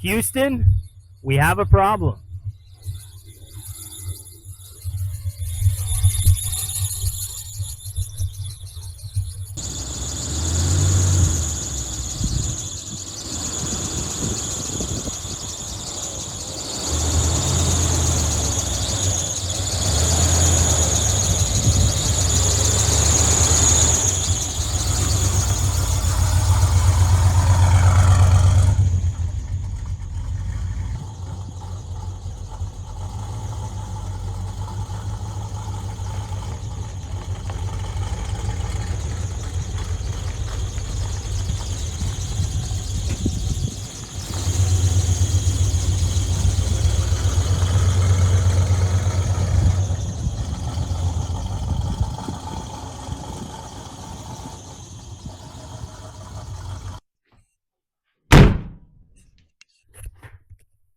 Houston, we have a problem.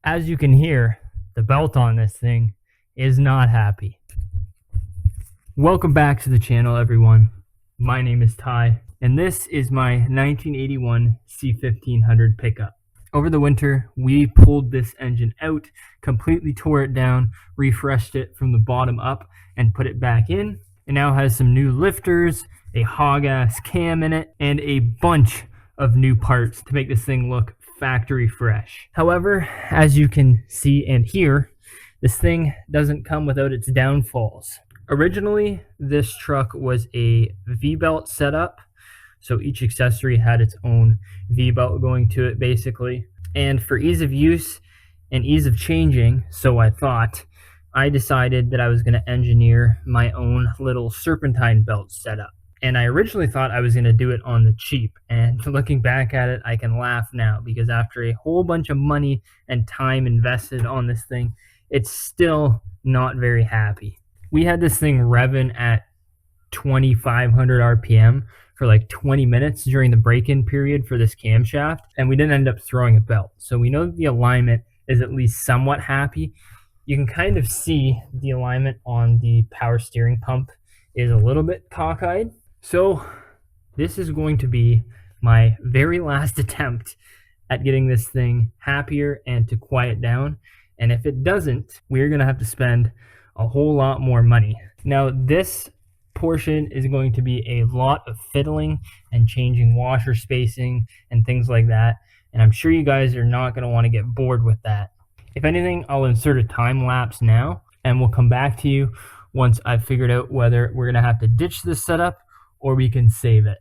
As you can hear, the belt on this thing is not happy. Welcome back to the channel, everyone. My name is Ty, and this is my 1981 C1500 pickup. Over the winter, we pulled this engine out, completely tore it down, refreshed it from the bottom up, and put it back in. It now has some new lifters, a hog-ass cam in it, and a bunch of new parts to make this thing look factory fresh. However, as you can see and hear, this thing doesn't come without its downfalls. Originally, this truck was a V-belt setup, so each accessory had its own V-belt going to it basically. And for ease of use and ease of changing, so I thought, I decided that I was going to engineer my own little serpentine belt setup. And I originally thought I was going to do it on the cheap. And looking back at it, I can laugh now because after a whole bunch of money and time invested on this thing, it's still not very happy. We had this thing revving at 2,500 RPM for like 20 minutes during the break-in period for this camshaft, and we didn't end up throwing a belt. So we know that the alignment is at least somewhat happy. You can kind of see the alignment on the power steering pump is a little bit cockeyed. So this is going to be my very last attempt at getting this thing happier and to quiet down. And if it doesn't, we're going to have to spend a whole lot more money. Now, this portion is going to be a lot of fiddling and changing washer spacing and things like that. And I'm sure you guys are not going to want to get bored with that. If anything, I'll insert a time lapse now, and we'll come back to you once I've figured out whether we're going to have to ditch this setup or we can save it.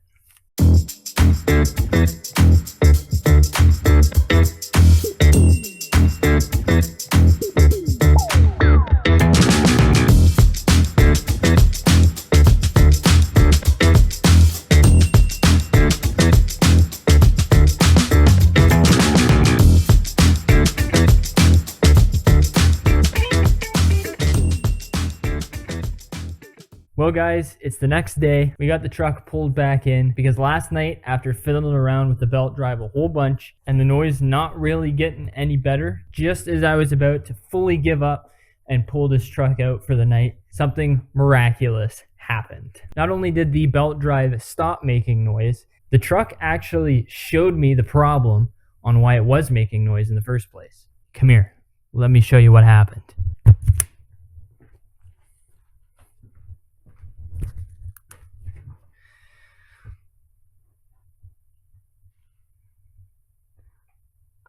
Well guys, it's the next day. We got the truck pulled back in because last night, after fiddling around with the belt drive a whole bunch and the noise not really getting any better, just as I was about to fully give up and pull this truck out for the night, something miraculous happened. Not only did the belt drive stop making noise, the truck actually showed me the problem on why it was making noise in the first place. Come here, let me show you what happened.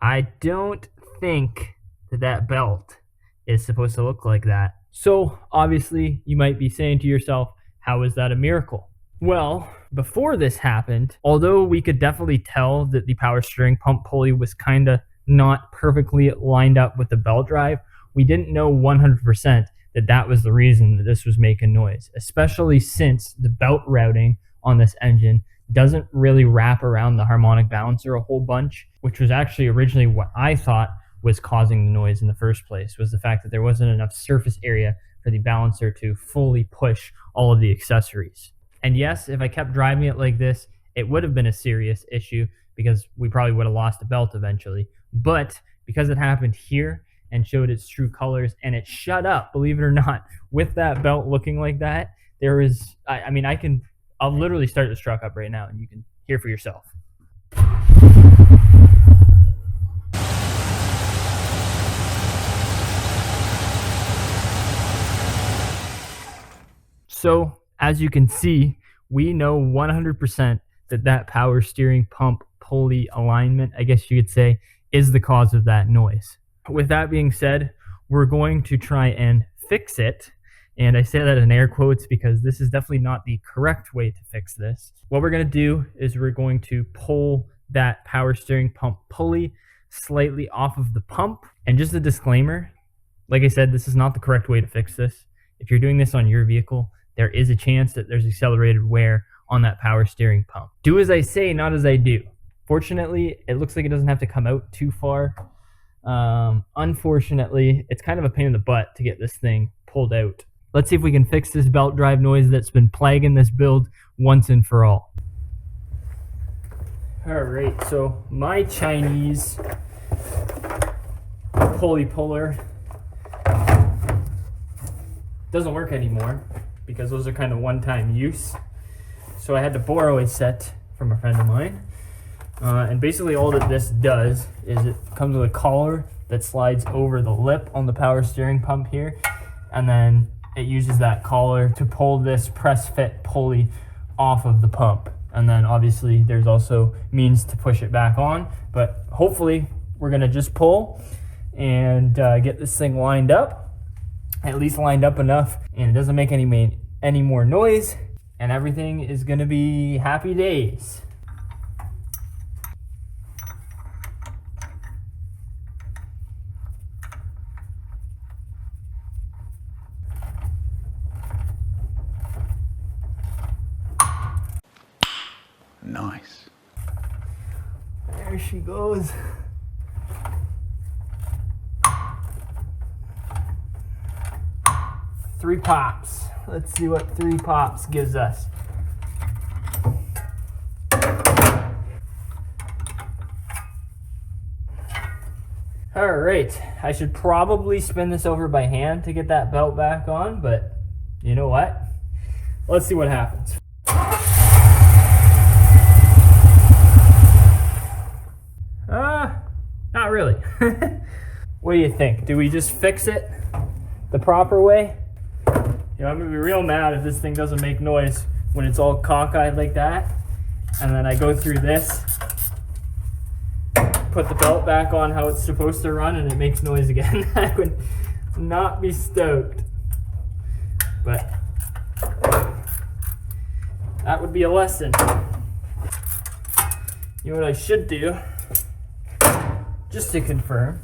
I don't think that belt is supposed to look like that. So obviously you might be saying to yourself, how is that a miracle? Well, before this happened, although we could definitely tell that the power steering pump pulley was kind of not perfectly lined up with the belt drive, we didn't know 100% that that was the reason that this was making noise, especially since the belt routing on this engine doesn't really wrap around the harmonic balancer a whole bunch, which was actually originally what I thought was causing the noise in the first place, was the fact that there wasn't enough surface area for the balancer to fully push all of the accessories. And yes, if I kept driving it like this, it would have been a serious issue because we probably would have lost the belt eventually. But because it happened here and showed its true colors and it shut up, believe it or not, with that belt looking like that, there is, I'll literally start this truck up right now and you can hear for yourself. So as you can see, we know 100% that power steering pump pulley alignment, I guess you could say, is the cause of that noise. With that being said, we're going to try and fix it. And I say that in air quotes because this is definitely not the correct way to fix this. What we're going to do is we're going to pull that power steering pump pulley slightly off of the pump. And just a disclaimer, like I said, this is not the correct way to fix this. If you're doing this on your vehicle, there is a chance that there's accelerated wear on that power steering pump. Do as I say, not as I do. Fortunately, it looks like it doesn't have to come out too far. Unfortunately, it's kind of a pain in the butt to get this thing pulled out. Let's see if we can fix this belt drive noise that's been plaguing this build once and for all. All right, so my Chinese pulley puller doesn't work anymore because those are kind of one-time use. So I had to borrow a set from a friend of mine. And basically all that this does is it comes with a collar that slides over the lip on the power steering pump here. And then it uses that collar to pull this press fit pulley off of the pump. And then obviously there's also means to push it back on. But hopefully we're gonna just pull and get this thing lined up, at least lined up enough, and it doesn't make any more noise, and everything is gonna be happy days. Nice. There she goes. Three pops. Let's see what 3 pops gives us. All right, I should probably spin this over by hand to get that belt back on, but you know what? Let's see what happens. Not really. What do you think? Do we just fix it the proper way? You know, I'm gonna be real mad if this thing doesn't make noise when it's all cockeyed like that. And then I go through this, put the belt back on how it's supposed to run, and it makes noise again. I would not be stoked. But that would be a lesson. You know what I should do? Just to confirm,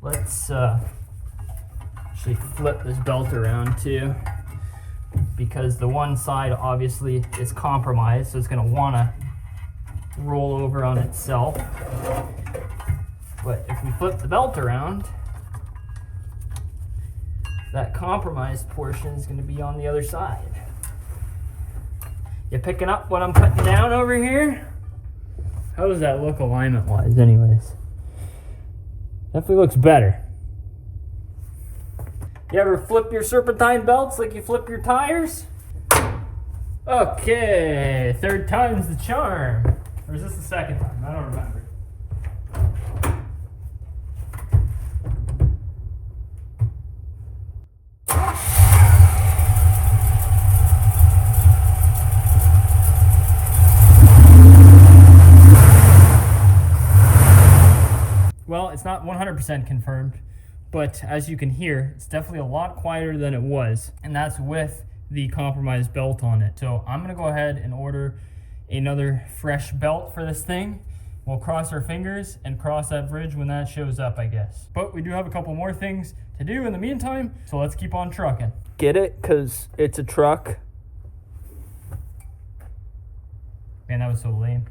let's actually flip this belt around too, because the one side obviously is compromised, so it's going to want to roll over on itself. But if we flip the belt around, that compromised portion is going to be on the other side. You picking up what I'm putting down over here? How does that look alignment-wise anyways? Definitely looks better. You ever flip your serpentine belts like you flip your tires? Okay, 3rd time's the charm. Or is this the 2nd time? I don't remember. Well, it's not 100% confirmed, but as you can hear, it's definitely a lot quieter than it was, and that's with the compromised belt on it. So I'm gonna go ahead and order another fresh belt for this thing. We'll cross our fingers and cross that bridge when that shows up, I guess. But we do have a couple more things to do in the meantime, so let's keep on trucking. Get it? Because it's a truck. Man, that was so lame.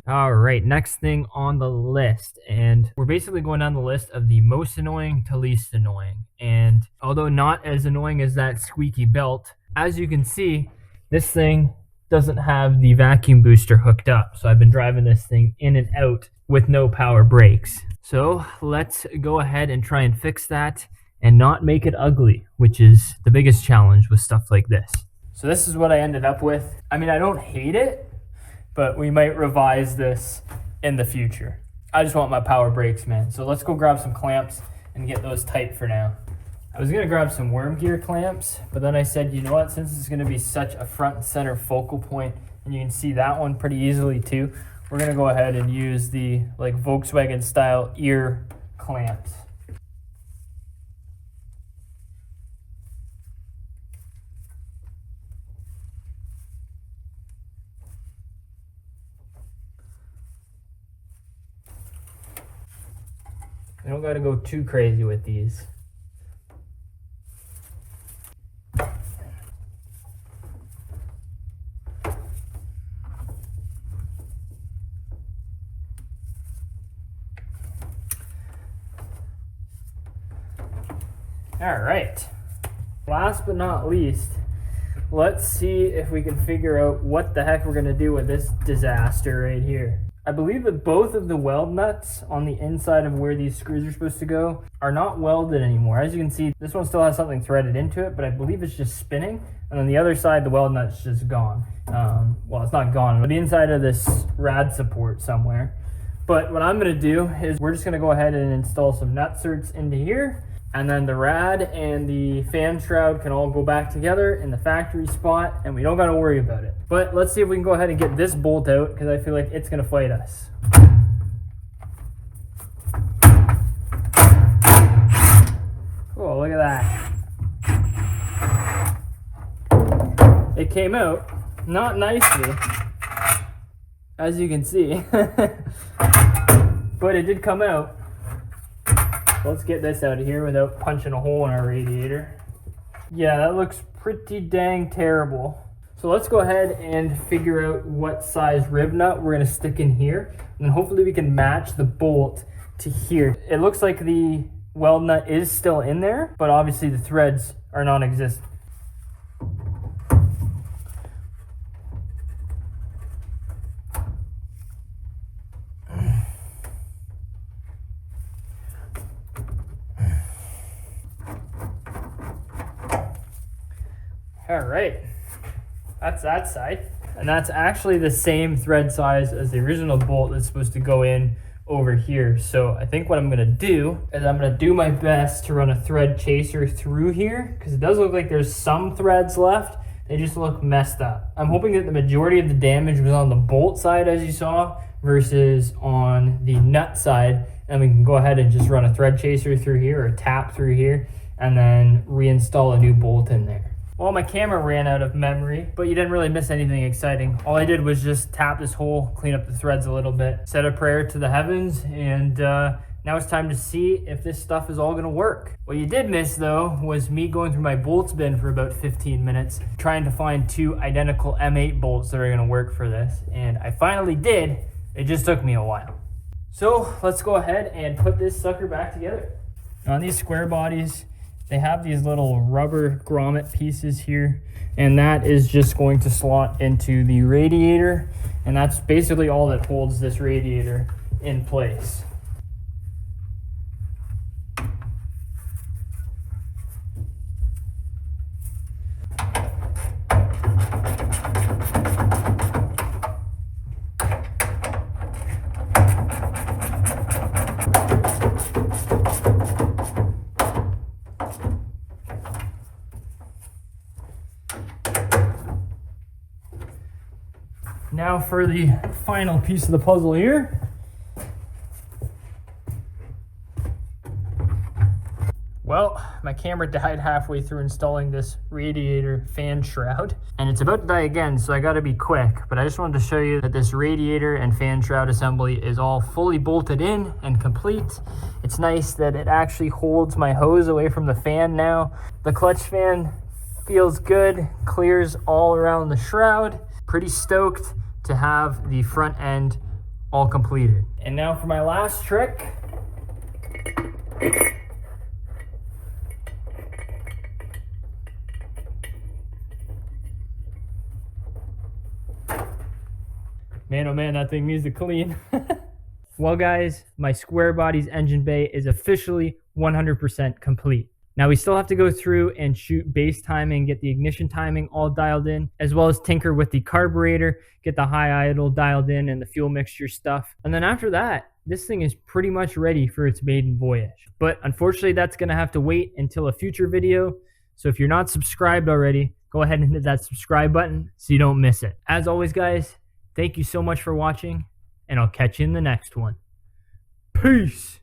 All right, next thing on the list, and we're basically going down the list of the most annoying to least annoying. And although not as annoying as that squeaky belt, as you can see, this thing doesn't have the vacuum booster hooked up. So I've been driving this thing in and out with no power brakes. So let's go ahead and try and fix that and not make it ugly, which is the biggest challenge with stuff like this. So this is what I ended up with. I mean, I don't hate it, but we might revise this in the future. I just want my power brakes, man. So let's go grab some clamps and get those tight for now. I was gonna grab some worm gear clamps, but then I said, you know what, since it's gonna be such a front and center focal point, and you can see that one pretty easily too, we're gonna go ahead and use the like Volkswagen style ear clamps. You don't gotta go too crazy with these. All right, last but not least, let's see if we can figure out what the heck we're gonna do with this disaster right here. I believe that both of the weld nuts on the inside of where these screws are supposed to go are not welded anymore. As you can see, this one still has something threaded into it, but I believe it's just spinning. And on the other side, the weld nut's just gone. Well, it's not gone, but the inside of this rad support somewhere. But what I'm gonna do is we're just gonna go ahead and install some nutserts into here, and then the rad and the fan shroud can all go back together in the factory spot, and we don't gotta worry about it. But let's see if we can go ahead and get this bolt out, because I feel like it's gonna fight us. Oh, look at that. It came out, not nicely, as you can see, but it did come out. Let's get this out of here without punching a hole in our radiator. Yeah, that looks pretty dang terrible. So let's go ahead and figure out what size rib nut we're gonna stick in here, and then hopefully we can match the bolt to here. It looks like the weld nut is still in there, but obviously the threads are non-existent. All right, that's that side. And that's actually the same thread size as the original bolt that's supposed to go in over here. So I think what I'm gonna do is I'm gonna do my best to run a thread chaser through here, because it does look like there's some threads left. They just look messed up. I'm hoping that the majority of the damage was on the bolt side, as you saw, versus on the nut side. And we can go ahead and just run a thread chaser through here, or tap through here, and then reinstall a new bolt in there. Well, my camera ran out of memory, but you didn't really miss anything exciting. All I did was just tap this hole, clean up the threads a little bit, said a prayer to the heavens, and now it's time to see if this stuff is all gonna work. What you did miss though was me going through my bolts bin for about 15 minutes, trying to find two identical M8 bolts that are gonna work for this. And I finally did, it just took me a while. So let's go ahead and put this sucker back together. On these square bodies, they have these little rubber grommet pieces here, and that is just going to slot into the radiator, and that's basically all that holds this radiator in place. Now for the final piece of the puzzle here. Well, my camera died halfway through installing this radiator fan shroud, and it's about to die again, so I gotta be quick. But I just wanted to show you that this radiator and fan shroud assembly is all fully bolted in and complete. It's nice that it actually holds my hose away from the fan now. The clutch fan feels good, clears all around the shroud. Pretty stoked to have the front end all completed. And now for my last trick. Man, oh man, that thing needs to clean. Well guys, my Squarebody's engine bay is officially 100% complete. Now we still have to go through and shoot base timing, get the ignition timing all dialed in, as well as tinker with the carburetor, get the high idle dialed in and the fuel mixture stuff. And then after that, this thing is pretty much ready for its maiden voyage. But unfortunately, that's going to have to wait until a future video. So if you're not subscribed already, go ahead and hit that subscribe button so you don't miss it. As always, guys, thank you so much for watching, and I'll catch you in the next one. Peace!